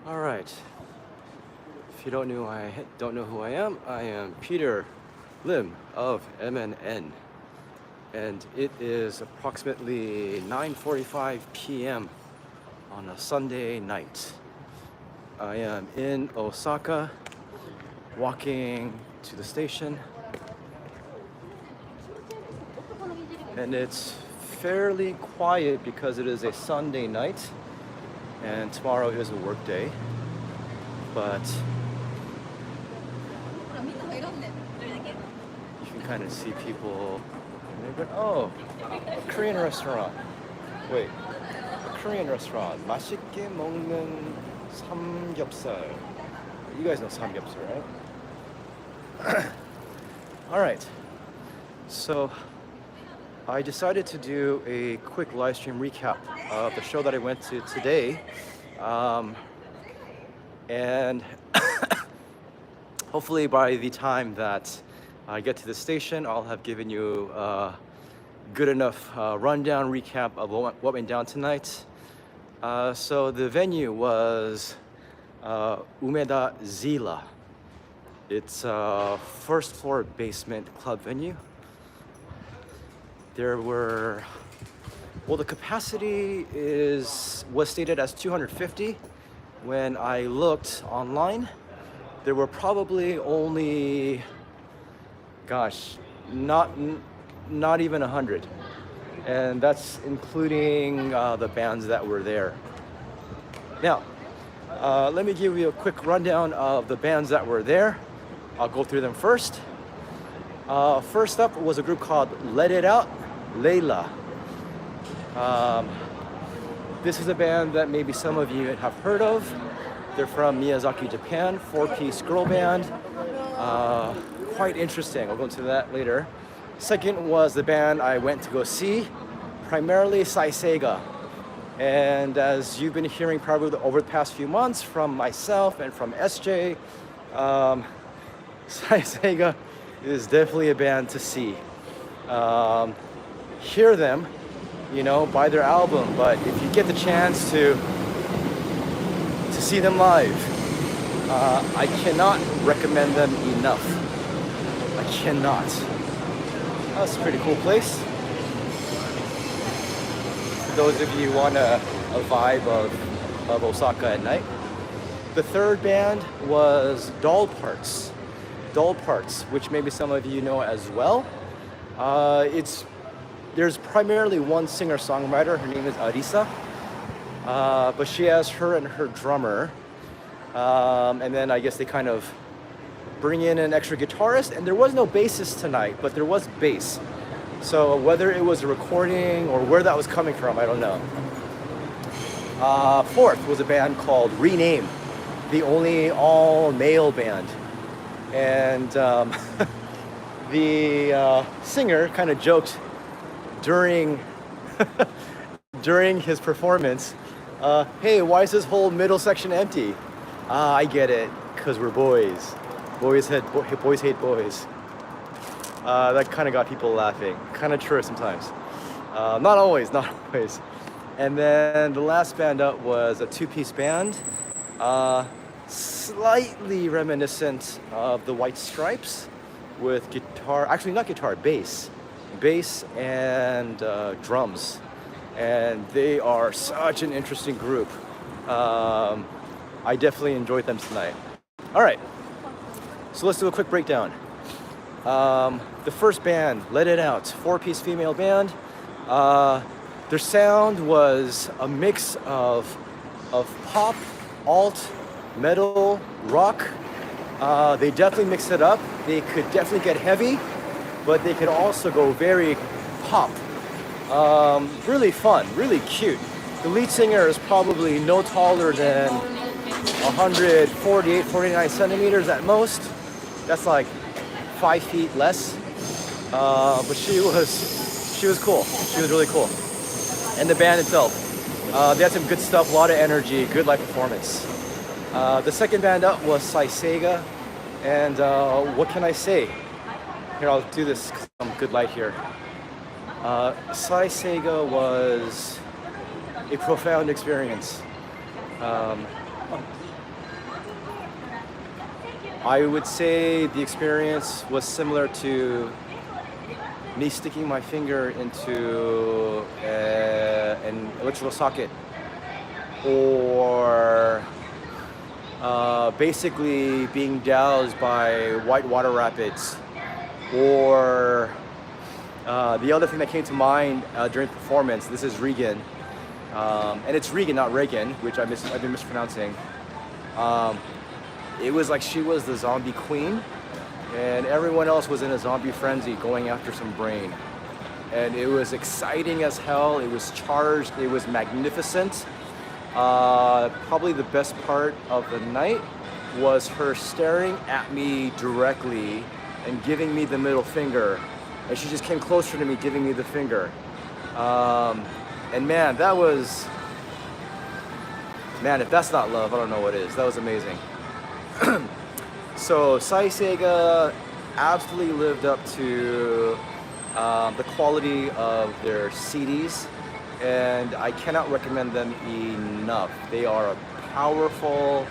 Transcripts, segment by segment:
All right. If you don't know who I am Peter Lim of MNN, and it is approximately 9:45 p.m. on a Sunday night. I am in Osaka, walking to the station, and it's fairly quiet because it is a Sunday night, and tomorrow is a work day. But you can kind of see people. Oh, a Korean restaurant. Wait, a Korean restaurant. 맛있게 먹는 삼겹살. You guys know samgyeopsal, right? All right. So I decided to do a quick live stream recap of the show that I went to today. And hopefully by the time that I get to the station, I'll have given you a good enough rundown recap of what went down tonight. So the venue was Umeda Zila. It's a first floor basement club venue. There were, well, the capacity was stated as 250. When I looked online, there were probably only, gosh, not even 100, and that's including the bands that were there. Now, let me give you a quick rundown of the bands that were there. I'll go through them first. First up was a group called LETITOUT, Leila. This is a band that maybe some of you have heard of. They're from Miyazaki, Japan, four-piece girl band. Quite interesting, I'll go into that later. Second was the band I went to go see, primarily Saiseiga. And as you've been hearing probably over the past few months from myself and from SJ, Saiseiga is definitely a band to see. Hear them, buy their album, but if you get the chance to see them live, I cannot recommend them enough. I cannot. That's a pretty cool place. For those of you who want a vibe of Osaka at night. The third band was Doll Parts, which maybe some of you know as well. There's primarily one singer-songwriter. Her name is Arisa, but she has her and her drummer, and then I guess they kind of bring in an extra guitarist, and there was no bassist tonight, but there was bass. So whether it was a recording or where that was coming from, I don't know. Fourth was a band called Rename, the only all-male band, and the singer kind of joked during his performance, hey, why is this whole middle section empty? I get it, because we're boys. Boys hate boys. That kind of got people laughing. Kind of true sometimes. Not always. And then the last band up was a two-piece band, slightly reminiscent of the White Stripes, with bass and drums, and they are such an interesting group. I definitely enjoyed them tonight. All right, so let's do a quick breakdown. The first band, Let It Out, four-piece female band. Their sound was a mix of pop, alt, metal, rock. They definitely mixed it up. They could definitely get heavy, but they could also go very pop. Really fun, really cute. The lead singer is probably no taller than 148, 49 centimeters at most. That's like 5 feet less. But she was cool. She was really cool. And the band itself, they had some good stuff, a lot of energy, good live performance. The second band up was Saiseiga, and what can I say? Here, I'll do this, some good light here. Saiseiga was a profound experience. I would say the experience was similar to me sticking my finger into an electrical socket, or basically being doused by white water rapids, or the other thing that came to mind during performance, this is Regan, and it's Regan, not Reagan, which I've been mispronouncing. It was like she was the zombie queen, and everyone else was in a zombie frenzy going after some brain. And it was exciting as hell, it was charged, it was magnificent. Probably the best part of the night was her staring at me directly and giving me the middle finger. And she just came closer to me, giving me the finger. And man, that was, man, if that's not love, I don't know what is. That was amazing. So Saiseiga absolutely lived up to the quality of their CDs, and I cannot recommend them enough. They are a powerful,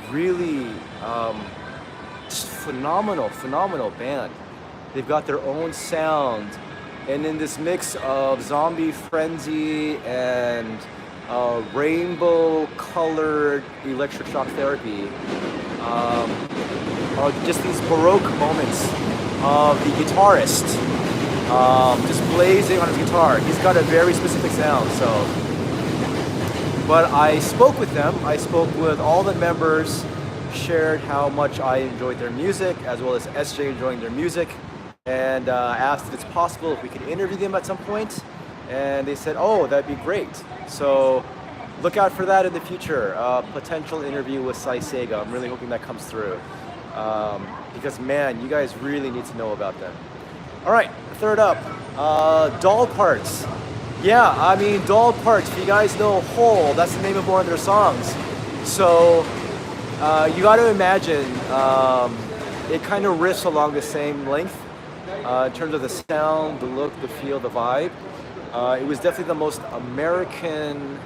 really just phenomenal band. They've got their own sound, and in this mix of zombie frenzy and rainbow colored electric shock therapy are just these baroque moments of the guitarist just blazing on his guitar. He's got a very specific sound. So, but I spoke with them. I spoke with all the members, shared how much I enjoyed their music, as well as SJ enjoying their music, and asked if it's possible if we could interview them at some point. And they said, oh, that'd be great. So look out for that in the future. Potential interview with Saiseiga. I'm really hoping that comes through. Because man, you guys really need to know about them. All right, third up, Doll Parts. Yeah, I mean, Doll Parts, if you guys know Hole, that's the name of one of their songs. So you got to imagine, it kind of riffs along the same length in terms of the sound, the look, the feel, the vibe. It was definitely the most American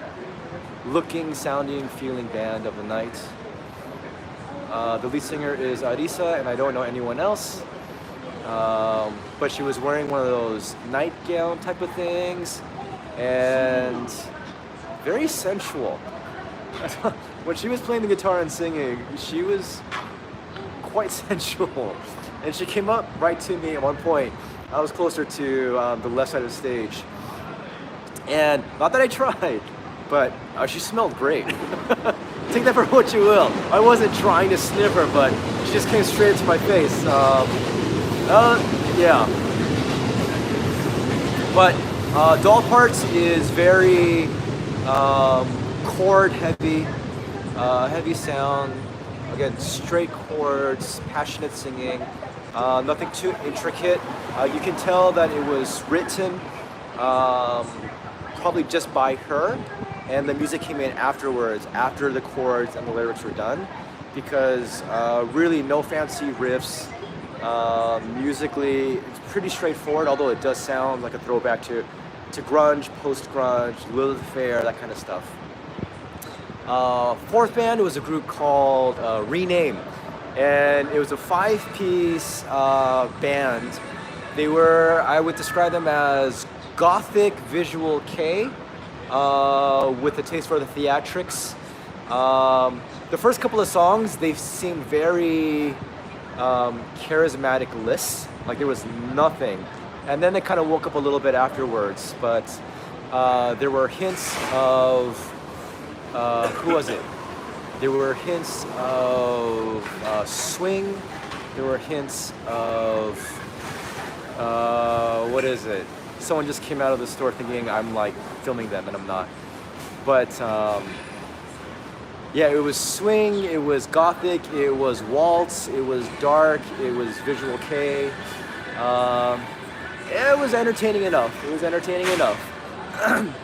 looking, sounding, feeling band of the night. The lead singer is Arisa, and I don't know anyone else. But she was wearing one of those nightgown type of things, and very sensual. When she was playing the guitar and singing, she was quite sensual. And she came up right to me at one point. I was closer to the left side of the stage. And not that I tried, but she smelled great. Take that for what you will. I wasn't trying to sniff her, but she just came straight into my face. Yeah. But Doll Parts is very chord heavy, heavy sound. Again, straight chords, passionate singing, nothing too intricate. You can tell that it was written probably just by her, and the music came in afterwards, after the chords and the lyrics were done, because really no fancy riffs. Musically, it's pretty straightforward, although it does sound like a throwback to grunge, post-grunge, Lilith Fair, that kind of stuff. Fourth band was a group called Rename, and it was a 5-piece band. They were, I would describe them as gothic visual K with a taste for the theatrics. The first couple of songs, they seemed very charismatic lists, like there was nothing. And then they kind of woke up a little bit afterwards, but there were hints of, who was it? There were hints of swing, there were hints of, what is it? Someone just came out of the store thinking I'm like filming them, and I'm not. But yeah, it was swing, it was gothic, it was waltz, it was dark, it was visual K. It was entertaining enough. It was entertaining enough.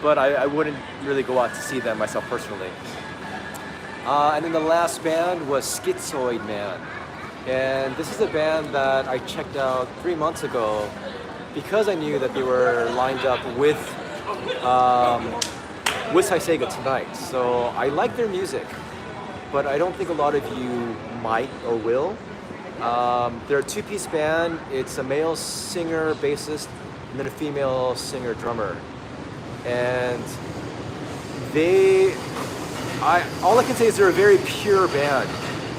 But I wouldn't really go out to see them myself personally. And then the last band was Schizzoid Man. And this is a band that I checked out 3 months ago because I knew that they were lined up with Saiseiga tonight. So I like their music. but I don't think a lot of you might or will. They're a two-piece band. It's a male singer, bassist, and then a female singer, drummer. And all I can say is they're a very pure band.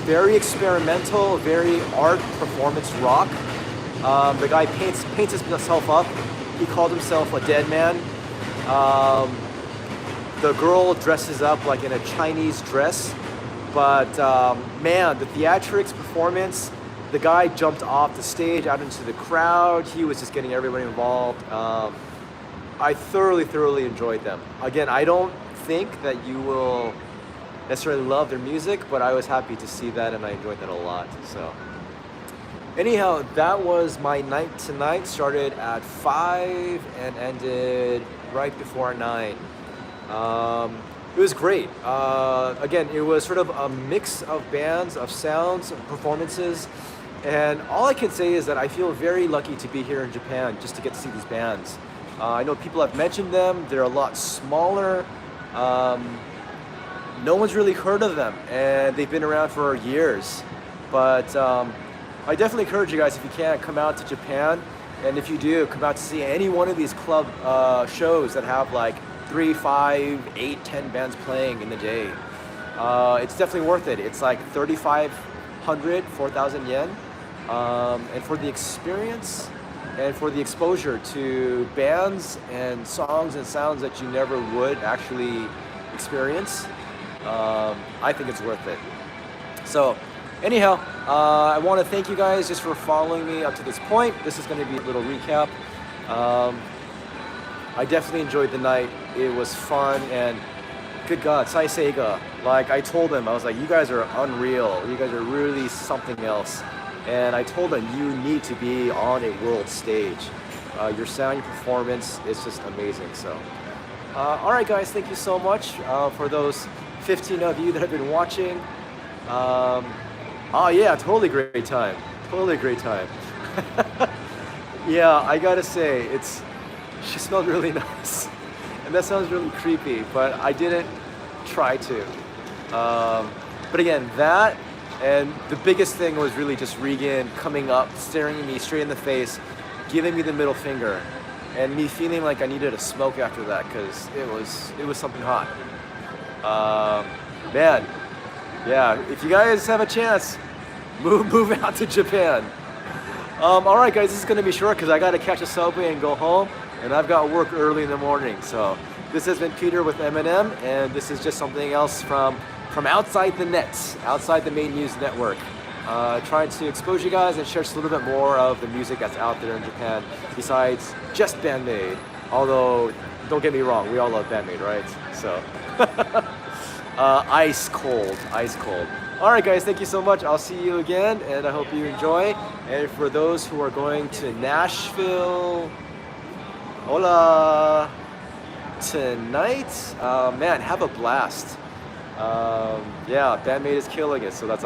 Very experimental, very art, performance rock. The guy paints himself up. He called himself a dead man. The girl dresses up like in a Chinese dress. But man, the theatrics, performance, the guy jumped off the stage out into the crowd. He was just getting everybody involved. I thoroughly enjoyed them. Again, I don't think that you will necessarily love their music, but I was happy to see that and I enjoyed that a lot. So anyhow, that was my night tonight. Started at 5 and ended right before 9. It was great. Again, it was sort of a mix of bands, of sounds, of performances. And all I can say is that I feel very lucky to be here in Japan just to get to see these bands. I know people have mentioned them. They're a lot smaller. No one's really heard of them, and they've been around for years. But I definitely encourage you guys, if you can, come out to Japan. And if you do, come out to see any one of these club shows that have like 3, 5, 8, 10 bands playing in the day. It's definitely worth it. It's like 3,500, 4,000 yen. And for the experience and for the exposure to bands and songs and sounds that you never would actually experience, I think it's worth it. So anyhow, I want to thank you guys just for following me up to this point. This is going to be a little recap. I definitely enjoyed the night. It was fun, and good God, Saiseiga. Like I told them, I was like, you guys are unreal. You guys are really something else. And I told them, you need to be on a world stage. Your sound, your performance is just amazing. So, all right, guys, thank you so much for those 15 of you that have been watching. Oh yeah, totally great time. Totally great time. Yeah, I gotta say, she smelled really nice. And that sounds really creepy, but I didn't try to. But again, that, and the biggest thing was really just Regan coming up, staring at me straight in the face, giving me the middle finger, and me feeling like I needed a smoke after that, because it was something hot. Man, yeah, if you guys have a chance, move out to Japan. All right, guys, this is gonna be short because I gotta catch a subway and go home, and I've got work early in the morning. So this has been Peter with M&M, and this is just something else from outside the nets, outside the main news network. Trying to expose you guys and share just a little bit more of the music that's out there in Japan besides just Bandmade. Although, don't get me wrong, we all love Bandmade, right? So, ice cold. All right, guys, thank you so much. I'll see you again, and I hope you enjoy. And for those who are going to Nashville, hola, tonight, man, have a blast. Yeah, Bandmade is killing it, so that's